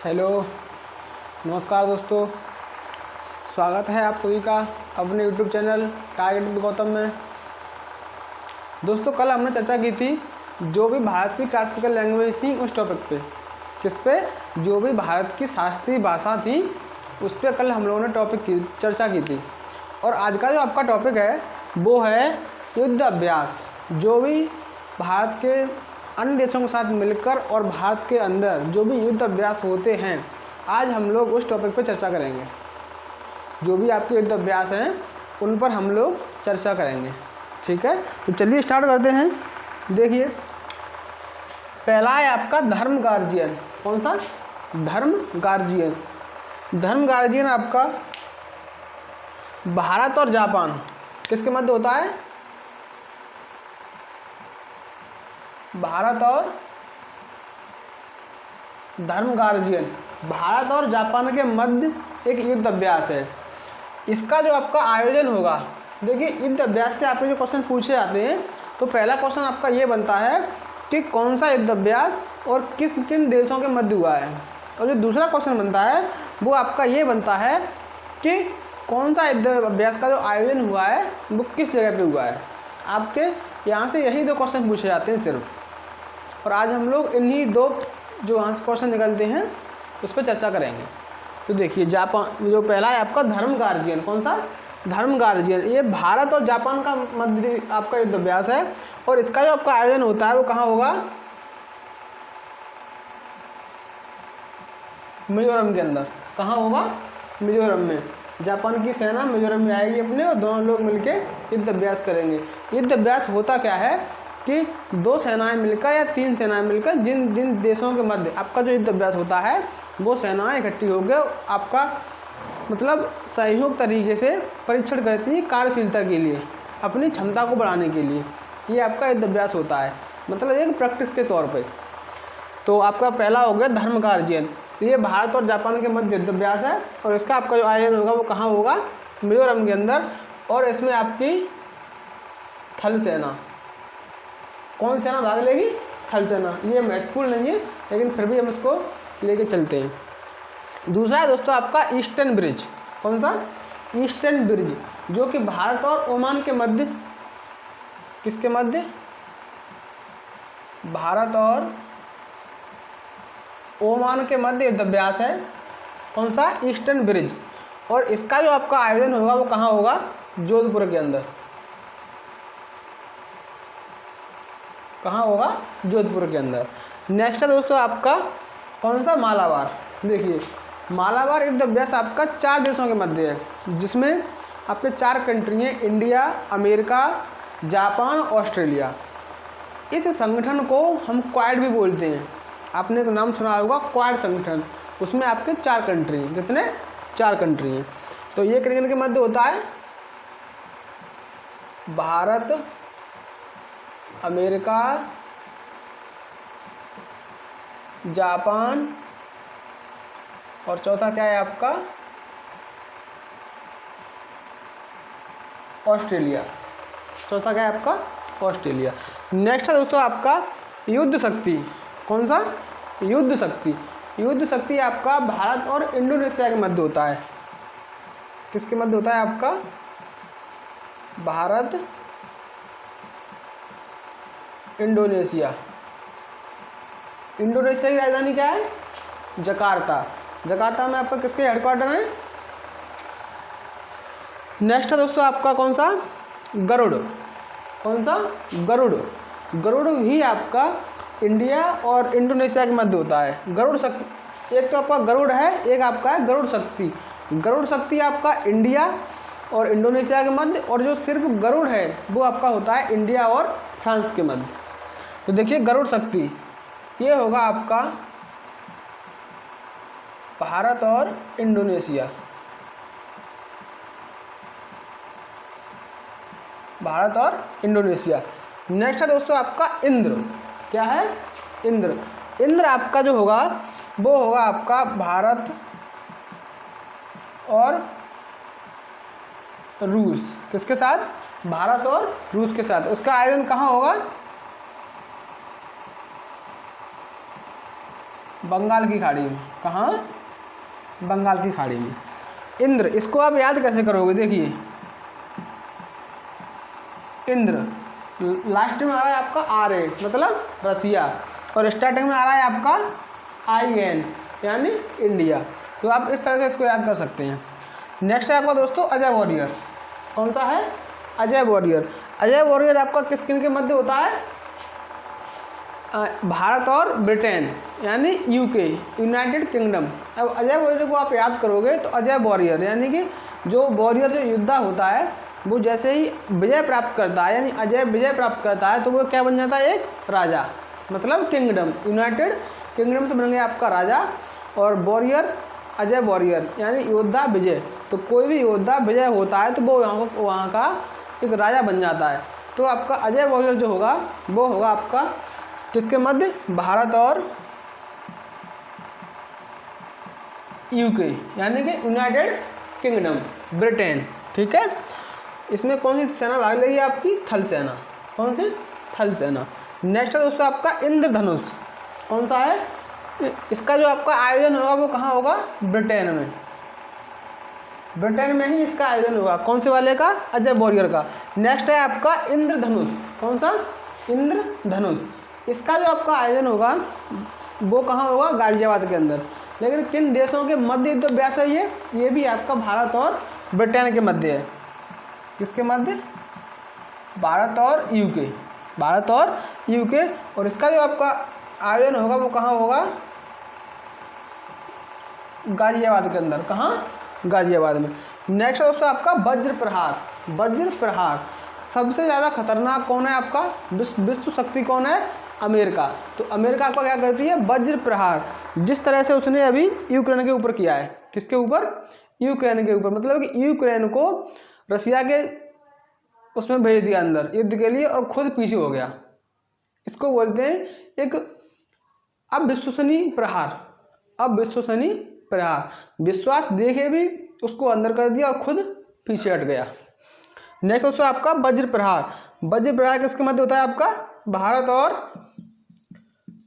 Hello, नमस्कार दोस्तों। स्वागत है आप सभी का अपने YouTube channel target with Gautam में। दोस्तों, कल हमने चर्चा की थी जो भी भारत की क्लासिकल लैंग्वेज थी उस टॉपिक पे। किस पे? जो भी भारत की शास्त्रीय भाषा थी उस पर कल हम लोगों ने टॉपिक की चर्चा की थी। और आज का जो आपका टॉपिक है वो है युद्ध अभ्यास। जो भी भारत के अन्य देशों के साथ मिलकर और भारत के अंदर जो भी युद्ध अभ्यास होते हैं, आज हम लोग उस टॉपिक पर चर्चा करेंगे। जो भी आपके युद्ध अभ्यास हैं उन पर हम लोग चर्चा करेंगे। ठीक है, तो चलिए स्टार्ट करते हैं। देखिए, पहला है आपका धर्म गार्जियन। कौन सा? धर्म गार्जियन। धर्म गार्जियन आपका भारत और जापान किसके मध्य होता है? भारत और धर्म गार्जियन भारत और जापान के मध्य एक युद्ध अभ्यास है। इसका जो आपका आयोजन होगा, देखिए युद्ध अभ्यास से आपके जो क्वेश्चन पूछे जाते हैं तो पहला क्वेश्चन आपका ये बनता है कि कौन सा युद्ध अभ्यास और किस किन देशों के मध्य हुआ है। और जो दूसरा क्वेश्चन बनता है वो आपका ये बनता है कि कौन सा युद्ध अभ्यास का जो आयोजन हुआ है वो किस जगह पे हुआ है। आपके यहाँ से यही दो क्वेश्चन पूछे जाते हैं सिर्फ। और आज हम लोग इन्हीं दो जो आंसर क्वेश्चन निकलते हैं उस पर चर्चा करेंगे। तो देखिए, जापान जो पहला है आपका धर्म गार्जियन। कौन सा? धर्म गार्जियन। ये भारत और जापान का मध्य आपका युद्ध अभ्यास है और इसका जो आपका आयोजन होता है वो कहाँ होगा? मिजोरम के अंदर। कहाँ होगा? मिजोरम में। जापान की सेना मिजोरम में आएगी अपने और दोनों लोग मिलके युद्ध अभ्यास करेंगे। युद्ध अभ्यास होता क्या है कि दो सेनाएं मिलकर या तीन सेनाएं मिलकर जिन जिन देशों के मध्य आपका जो युद्ध अभ्यास होता है वो सेनाएं इकट्ठी होकर आपका मतलब सहयोग तरीके से परीक्षण करती है कार्यशीलता के लिए, अपनी क्षमता को बढ़ाने के लिए। ये आपका युद्ध अभ्यास होता है, मतलब एक प्रैक्टिस के तौर पे। तो आपका पहला हो गया धर्म गार्जियन। ये भारत और जापान के मध्य युद्ध अभ्यास है और इसका आपका जो आयोजन होगा वो कहाँ होगा? मिजोरम के अंदर। और इसमें आपकी थल सेना, कौन सेना भाग लेगी? थल सेना। ये महत्वपूर्ण नहीं है लेकिन फिर भी हम इसको लेके चलते हैं। दूसरा है दोस्तों आपका ईस्टर्न ब्रिज। कौन सा? ईस्टर्न ब्रिज, जो कि भारत और ओमान के मध्य, किसके मध्य? भारत और ओमान के मध्य युद्ध अभ्यास है। कौन सा? Eastern bridge. और इसका जो आपका आयोजन होगा वो कहाँ होगा? जोधपुर के अंदर। कहाँ होगा? जोधपुर के अंदर। नेक्स्ट है दोस्तों आपका कौन सा? मालाबार। देखिए, मालाबार युद्ध अभ्यास आपका 4 देशों के मध्य है, जिसमें आपके 4 कंट्री हैं, इंडिया, अमेरिका, जापान, ऑस्ट्रेलिया। इस संगठन को हम क्वाड भी बोलते हैं। आपने एक नाम सुना होगा, क्वाड संगठन। उसमें आपके 4 कंट्री हैं। कितने? 4 कंट्री हैं। तो ये किन के मध्य होता है? भारत, अमेरिका, जापान और चौथा क्या है आपका? ऑस्ट्रेलिया। चौथा क्या है आपका? ऑस्ट्रेलिया। नेक्स्ट है दोस्तों आपका युद्ध शक्ति। कौन सा? युद्ध शक्ति। युद्ध शक्ति आपका भारत और इंडोनेशिया के मध्य होता है। किसके मध्य होता है आपका? भारत, इंडोनेशिया। इंडोनेशिया की राजधानी क्या है? जकार्ता। जकार्ता में आपका किसके हेडक्वार्टर है? नेक्स्ट है दोस्तों आपका कौन सा? गरुड़। कौन सा? गरुड़। गरुड़ भी आपका इंडिया और इंडोनेशिया के मध्य होता है। गरुड़ शक्ति, एक तो आपका गरुड़ है, एक आपका है गरुड़ शक्ति। गरुड़ शक्ति आपका इंडिया और इंडोनेशिया के मध्य, और जो सिर्फ गरुड़ है वो आपका होता है इंडिया और फ्रांस के मध्य। तो देखिए, गरुड़ शक्ति ये होगा आपका भारत और इंडोनेशिया। भारत और इंडोनेशिया। नेक्स्ट है दोस्तों आपका इंद्र। क्या है? इंद्र। इंद्र आपका जो होगा वो होगा आपका भारत और रूस। किसके साथ? भारत और रूस के साथ। उसका आयोजन कहाँ होगा? बंगाल की खाड़ी में। कहाँ? बंगाल की खाड़ी में। इंद्र, इसको आप याद कैसे करोगे? देखिए इंद्र, लास्ट में आ रहा है आपका RA मतलब रसिया, और स्टार्टिंग में आ रहा है आपका IN यानी इंडिया। तो आप इस तरह से इसको याद कर सकते हैं। नेक्स्ट है आपका दोस्तों अजय वॉरियर। कौन सा है? अजय वॉरियर। अजय वॉरियर आपका किस किन के मध्य होता है? भारत और ब्रिटेन यानी UK, यूनाइटेड किंगडम। अब अजय वॉरियर को आप याद करोगे तो अजय वॉरियर यानी कि जो वॉरियर जो योद्धा होता है वो जैसे ही विजय प्राप्त करता है यानी अजय विजय प्राप्त करता है तो वो क्या बन जाता है? एक राजा, मतलब किंगडम, यूनाइटेड किंगडम से बन गया आपका राजा। और वॉरियर, अजय वॉरियर यानी योद्धा विजय। तो कोई भी योद्धा विजय होता है तो वो वहाँ का एक राजा बन जाता है। तो आपका अजय वॉरियर जो होगा वो होगा आपका किसके मध्य? भारत और UK यानी कि यूनाइटेड किंगडम, ब्रिटेन। ठीक है। इसमें कौन सी सेना भाग लेगी? आपकी थल सेना। कौन सी? थल सेना। नेक्स्ट है दोस्तों आपका इंद्रधनुष। कौन सा है? इसका जो आपका आयोजन होगा वो कहाँ होगा? ब्रिटेन में। ब्रिटेन में ही इसका आयोजन होगा। कौन से वाले का? अजय वॉरियर का। नेक्स्ट है आपका इंद्रधनुष। कौन सा? इंद्रधनुष। इसका जो आपका आयोजन होगा वो कहाँ होगा? गाजियाबाद के अंदर। लेकिन किन देशों के मध्य युद्ध अभ्यास है ये भी आपका भारत और ब्रिटेन के मध्य है। किसके मध्य? भारत और UK। भारत और UK। और इसका जो आपका आयोजन होगा वो कहाँ होगा? गाजियाबाद के अंदर। कहाँ? गाजियाबाद में। नेक्स्ट है दोस्तों आपका वज्र प्रहार। वज्र प्रहार सबसे ज़्यादा खतरनाक कौन है आपका? विश्व शक्ति कौन है? अमेरिका। तो अमेरिका आपका क्या करती है? वज्र प्रहार। जिस तरह से उसने अभी यूक्रेन के ऊपर किया है। किसके ऊपर? यूक्रेन के ऊपर। मतलब कि यूक्रेन को रसिया के उसमें भेज दिया अंदर युद्ध के लिए और खुद पीछे हो गया। इसको बोलते हैं एक अविश्वसनीय प्रहार। अविश्वसनीय प्रहार, विश्वास देखे भी उसको अंदर कर दिया और खुद पीछे हट गया। नेक्स्ट दोस्तों आपका वज्र प्रहार। वज्र प्रहार किसके मध्य होता है आपका?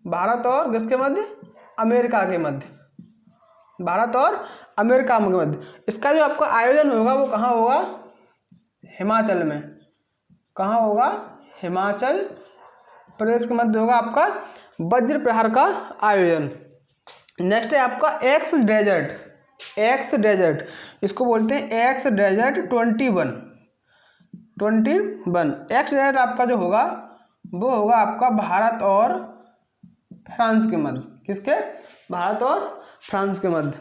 भारत और किसके मध्य? अमेरिका के मध्य। भारत और अमेरिका के मध्य। इसका जो आपका आयोजन होगा वो कहाँ होगा? हिमाचल में। कहाँ होगा? हिमाचल प्रदेश के मध्य होगा आपका वज्र प्रहार का आयोजन। नेक्स्ट है आपका एक्स डेजर्ट। एक्स डेजर्ट, इसको बोलते हैं एक्स डेजर्ट 21। एक्स डेजर्ट आपका जो होगा वो होगा आपका भारत और फ्रांस के मध्य। किसके? भारत और फ्रांस के मध्य।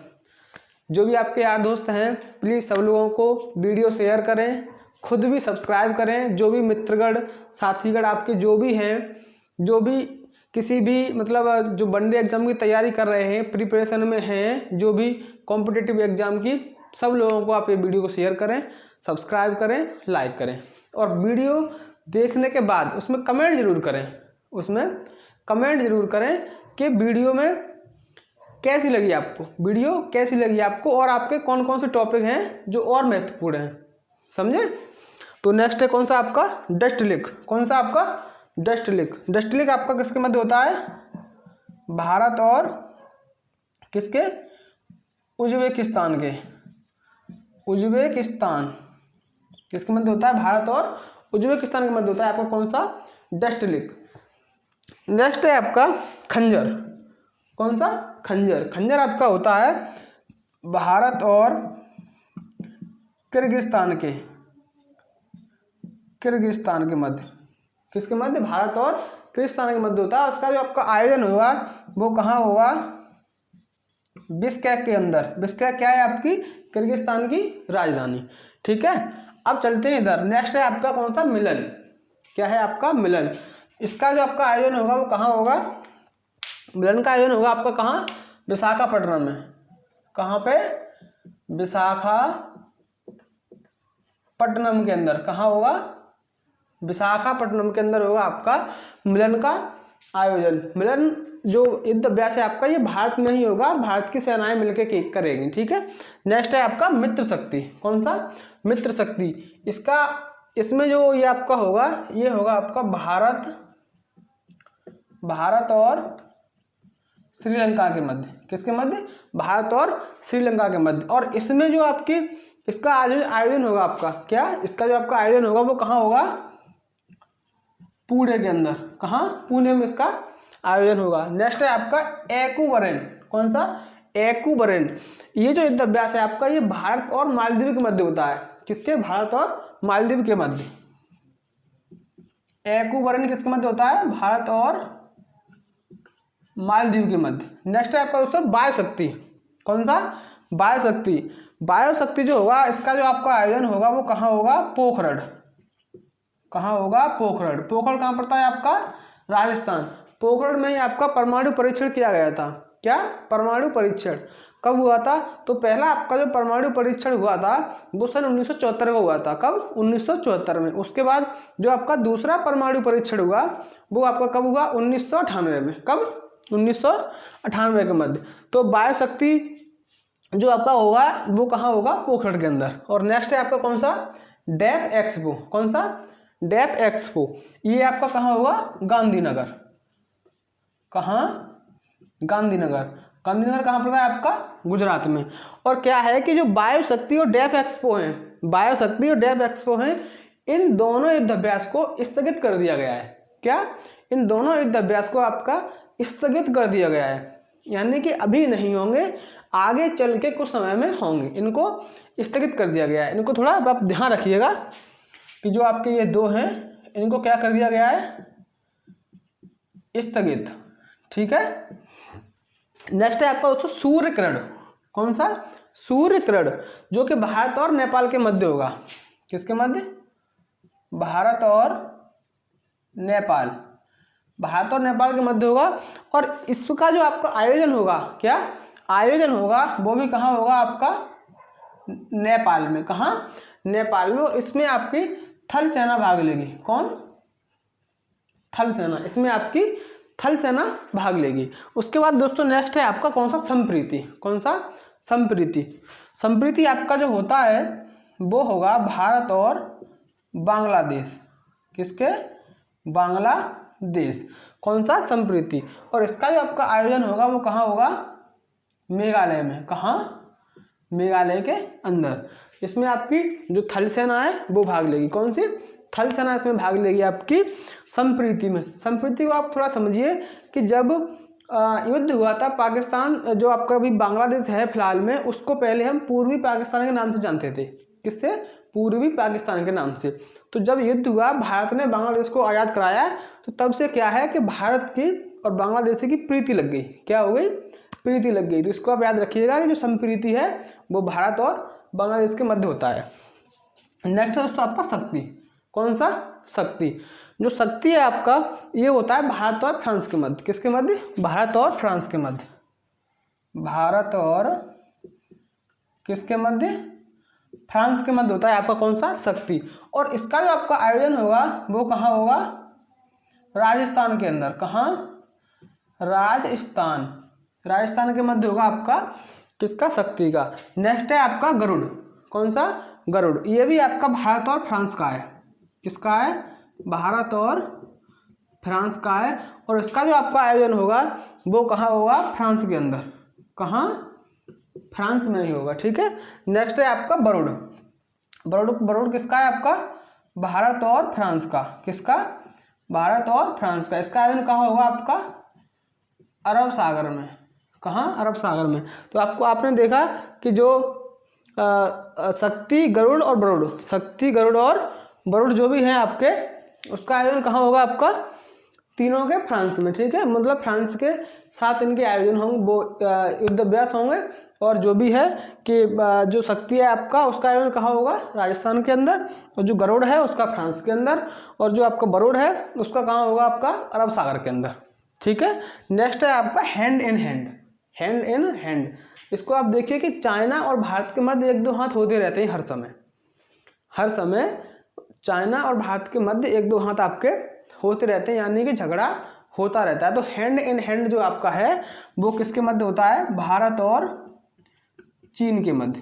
जो भी आपके यार दोस्त हैं प्लीज़ सब लोगों को वीडियो शेयर करें, खुद भी सब्सक्राइब करें। जो भी मित्रगण साथीगण आपके जो भी हैं, जो भी किसी भी मतलब जो वनडे एग्जाम की तैयारी कर रहे हैं, प्रिपरेशन में हैं, जो भी कॉम्पिटिटिव एग्जाम की, सब लोगों को आप ये वीडियो को शेयर करें, सब्सक्राइब करें, लाइक करें। और वीडियो देखने के बाद उसमें कमेंट जरूर करें। उसमें कमेंट जरूर करें कि वीडियो में कैसी लगी आपको, वीडियो कैसी लगी आपको, और आपके कौन कौन से टॉपिक हैं जो और महत्वपूर्ण हैं। समझे? तो नेक्स्ट है कौन सा आपका? डस्ट लिक। कौन सा आपका? डस्ट लिक। डस्ट लिक आपका किसके मध्य होता है? भारत और किसके? उज्बेकिस्तान के। उज्बेकिस्तान किसके मध्य होता है? भारत और उज्बेकिस्तान के मध्य होता है आपका कौन सा? डस्ट लिक। नेक्स्ट है आपका खंजर। कौन सा? खंजर। खंजर आपका होता है भारत और किर्गिस्तान के। किर्गिस्तान के मध्य। किसके मध्य? भारत और किर्गिस्तान के मध्य होता है। उसका जो आपका आयोजन होगा वो कहाँ होगा? बिश्केक के अंदर। बिश्केक क्या है? आपकी किर्गिस्तान की राजधानी। ठीक है। अब चलते हैं इधर। नेक्स्ट है आपका कौन सा? मिलन। क्या है आपका? मिलन। इसका जो आपका आयोजन होगा वो कहाँ होगा? मिलन का आयोजन होगा आपका कहाँ? विशाखापट्टनम में। कहाँ पे? विशाखापट्टनम के अंदर। कहाँ होगा? विशाखापट्टनम के अंदर होगा आपका मिलन का आयोजन। मिलन जो युद्ध अभ्यास है आपका ये भारत में ही होगा, भारत की सेनाएं मिलकर करेंगी। ठीक है। नेक्स्ट है आपका मित्र शक्ति। कौन सा? मित्र शक्ति। इसमें जो ये आपका होगा ये होगा आपका भारत और श्रीलंका के मध्य। किसके मध्य? भारत और श्रीलंका के मध्य। और इसमें जो आपकी इसका आयोजन होगा आपका क्या, इसका जो आपका आयोजन होगा वो कहाँ होगा? पुणे के अंदर। कहाँ? पुणे में इसका आयोजन होगा। नेक्स्ट है आपका एकूबरेन। कौन सा? एकूबरेन। ये जो युद्ध अभ्यास है आपका, ये भारत और मालदीव के मध्य होता है। किसके? भारत और मालदीव के मध्य। एकूबरेन किसके मध्य होता है? भारत और मालदीव के मध्य। नेक्स्ट है आपका दोस्तों वायुशक्ति। कौन सा? वायुशक्ति। वायुशक्ति जो होगा इसका जो आपका आयोजन होगा वो कहाँ होगा? पोखरण। कहाँ होगा? पोखरण। पोखरण कहाँ पड़ता है आपका? राजस्थान। पोखरण में ही आपका परमाणु परीक्षण किया गया था। क्या? परमाणु परीक्षण। कब हुआ था? तो पहला आपका जो परमाणु परीक्षण हुआ था वो सन 1974 को हुआ था। कब? 1974 में। उसके बाद जो आपका दूसरा परमाणु परीक्षण हुआ वो आपका कब हुआ? 1998 में। कब? 1998 के मध्य। तो वायुशक्ति जो आपका होगा वो कहाँ होगा? पोखरण के अंदर। और नेक्स्ट है आपका कौन सा? Deaf expo. कौन सा? Deaf expo. ये आपका कहाँ होगा? गांधीनगर। कहाँ? गांधीनगर। गांधीनगर कहाँ पड़ता है आपका? गुजरात में। और क्या है कि जो वायुशक्ति और डेफ एक्सपो हैं, वायुशक्ति और डेफ एक्सपो हैं, इन दोनों युद्धाभ्यास को स्थगित कर दिया गया है। क्या? इन दोनों युद्धाभ्यास को आपका स्थगित कर दिया गया है, यानी कि अभी नहीं होंगे, आगे चल के कुछ समय में होंगे। इनको स्थगित कर दिया गया है। इनको थोड़ा आप ध्यान रखिएगा कि जो आपके ये दो हैं इनको क्या कर दिया गया है? स्थगित। ठीक है। नेक्स्ट है आपका दोस्तों सूर्य किरण। कौन सा? सूर्य किरण, जो कि भारत और नेपाल के मध्य होगा। किसके मध्य? भारत और नेपाल। भारत और नेपाल के मध्य होगा। और इसका जो आपका आयोजन होगा, क्या आयोजन होगा, वो भी कहाँ होगा आपका? नेपाल में। कहाँ? नेपाल में। और इसमें आपकी थल सेना भाग लेगी। कौन? थल सेना। इसमें आपकी थल सेना भाग लेगी। उसके बाद दोस्तों नेक्स्ट है आपका कौन सा? संप्रीति। कौन सा? संप्रीति। संप्रीति आपका जो होता है वो होगा भारत और बांग्लादेश। किसके? बांग्लादेश। कौन सा? संप्रीति। और इसका जो आपका आयोजन होगा वो कहाँ होगा? मेघालय में। कहाँ? मेघालय के अंदर। इसमें आपकी जो थल सेना है वो भाग लेगी। कौन सी? थल सेना इसमें भाग लेगी आपकी संप्रीति में। संप्रीति को आप थोड़ा समझिए कि जब युद्ध हुआ था पाकिस्तान, जो आपका अभी बांग्लादेश है फिलहाल में, उसको पहले हम पूर्वी पाकिस्तान के नाम से जानते थे। किससे? पूर्वी पाकिस्तान के नाम से। तो जब युद्ध हुआ, भारत ने बांग्लादेश को आज़ाद कराया, तो तब से क्या है कि भारत की और बांग्लादेशी की प्रीति लग गई। क्या हो गई? प्रीति लग गई। तो इसको आप याद रखिएगा कि जो संप्रीति है वो भारत और बांग्लादेश के मध्य होता है। नेक्स्ट है दोस्तों आपका शक्ति। कौन सा? शक्ति। जो शक्ति है आपका ये होता है भारत और फ्रांस के मध्य। किसके मध्य? भारत और फ्रांस के मध्य। भारत और किसके मध्य? फ्रांस के मध्य होता है आपका कौन सा? शक्ति। और इसका जो आपका आयोजन होगा वो कहाँ होगा? राजस्थान के अंदर। कहाँ? राजस्थान। राजस्थान के मध्य होगा आपका किसका? शक्ति का। नेक्स्ट है आपका गरुड़। कौन सा? गरुड़। ये भी आपका भारत और फ्रांस का है। किसका है? भारत और फ्रांस का है। और इसका जो आपका आयोजन होगा वो कहाँ होगा? फ्रांस के अंदर। कहाँ? फ्रांस में ही होगा। ठीक है। नेक्स्ट है आपका बरूड। बरूड किसका है आपका? भारत और फ्रांस का। किसका? भारत और फ्रांस का। इसका आयोजन कहाँ होगा आपका? अरब सागर में। कहाँ? अरब सागर में। तो आपने देखा कि जो शक्ति, गरुड़ और बरूड, शक्ति, गरुड़ और बरूड जो भी है आपके, उसका आयोजन कहाँ होगा आपका? तीनों के फ्रांस में। ठीक है। मतलब फ्रांस के साथ इनके आयोजन होंगे, वो युद्धाभ्यास होंगे। और जो भी है कि जो शक्ति है आपका उसका आयोजन कहाँ होगा? राजस्थान के अंदर। और जो गरुड़ है उसका फ्रांस के अंदर। और जो आपका बरूड है उसका कहाँ होगा? आपका अरब सागर के अंदर। ठीक है। नेक्स्ट है आपका hand in hand. Hand in hand. इसको आप देखिए कि चाइना और भारत के मध्य एक दो हाथ होते रहते हैं हर समय। हर समय चाइना और भारत के मध्य एक दो हाथ आपके होते रहते हैं, यानी कि झगड़ा होता रहता है। तो हैंड इन हैंड जो आपका है वो किसके मध्य होता है? भारत और चीन के मध्य।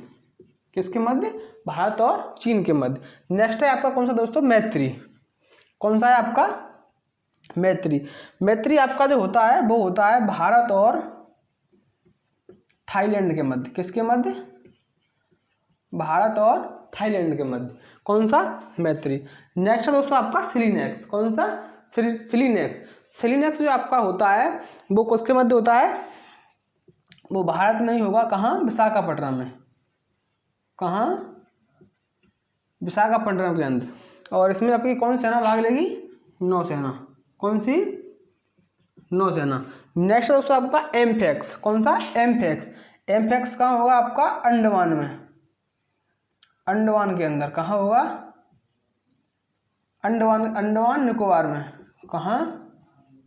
किसके मध्य? भारत और चीन के मध्य। नेक्स्ट है आपका कौन सा दोस्तों? मैत्री। कौन सा है आपका? मैत्री। मैत्री आपका जो होता है वो होता है भारत और थाईलैंड के मध्य, किसके मध्य? भारत और थाईलैंड के मध्य। कौन सा? मैत्री। नेक्स्ट है दोस्तों आपका सिलीनेक्स। कौन सा? सिलीनेक्स। सिलीनेक्स जो आपका होता है वो किसके मध्य होता है? वो भारत में ही होगा। कहाँ? विशाखापट्टनम में। कहाँ? विशाखापट्टनम के अंदर। और इसमें आपकी कौन सेना भाग लेगी? नौसेना। कौन सी? नौसेना। नेक्स्ट दोस्तों आपका एम्फेक्स। कौन सा? एम्फेक्स। एम्फेक्स कहाँ होगा आपका? अंडमान में। अंडमान के अंदर। कहाँ होगा? अंडमान निकोबार में। कहाँ?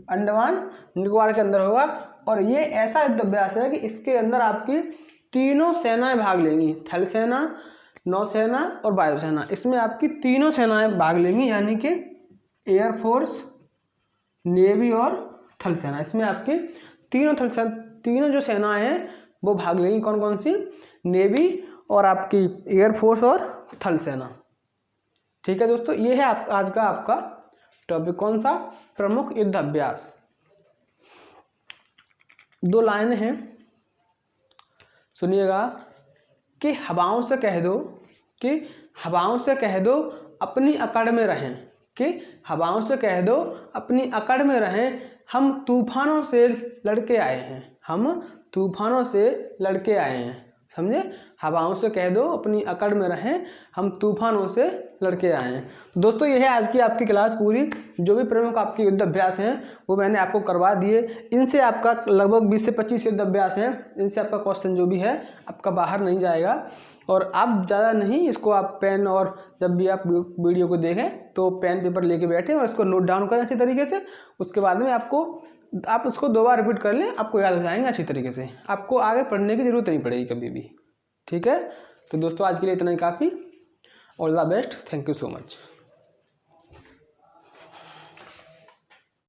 अंडमान निकोबार के अंदर होगा। और ये ऐसा युद्ध अभ्यास है कि इसके अंदर आपकी तीनों सेनाएं भाग लेंगी, थल सेना, नौसेना और वायुसेना। इसमें आपकी तीनों सेनाएं भाग लेंगी, यानी कि एयरफोर्स, नेवी और थल सेना। इसमें आपकी तीनों जो सेनाएं हैं वो भाग लेंगी। कौन कौन सी? नेवी और आपकी एयरफोर्स और थल सेना। ठीक है दोस्तों, ये है आज का आपका टॉपिक। कौन सा? प्रमुख युद्ध अभ्यास। 2 लाइनें हैं, सुनिएगा कि हवाओं से कह दो, कि हवाओं से कह दो अपनी अकड़ में रहें, कि हवाओं से कह दो अपनी अकड़ में रहें, हम तूफानों से लड़के आए हैं। हम तूफानों से लड़के आए हैं। समझे? हवाओं से कह दो अपनी अकड़ में रहें, हम तूफानों से लड़के आए हैं। तो दोस्तों ये है आज की आपकी क्लास पूरी। जो भी प्रमुख आपके युद्ध अभ्यास हैं वो मैंने आपको करवा दिए। इनसे आपका लगभग 20 से 25 युद्ध अभ्यास हैं। इनसे आपका क्वेश्चन जो भी है आपका बाहर नहीं जाएगा। और आप ज़्यादा नहीं, इसको आप पेन और जब भी आप वीडियो को देखें तो पेन पेपर लेके बैठें और इसको नोट डाउन करें अच्छी तरीके से। उसके बाद में आप इसको 2 बार रिपीट कर लें, आपको याद हो जाएंगे अच्छी तरीके से। आपको आगे पढ़ने की ज़रूरत नहीं पड़ेगी कभी भी। ठीक है, तो दोस्तों आज के लिए इतना ही काफ़ी। All the best, thank you so much.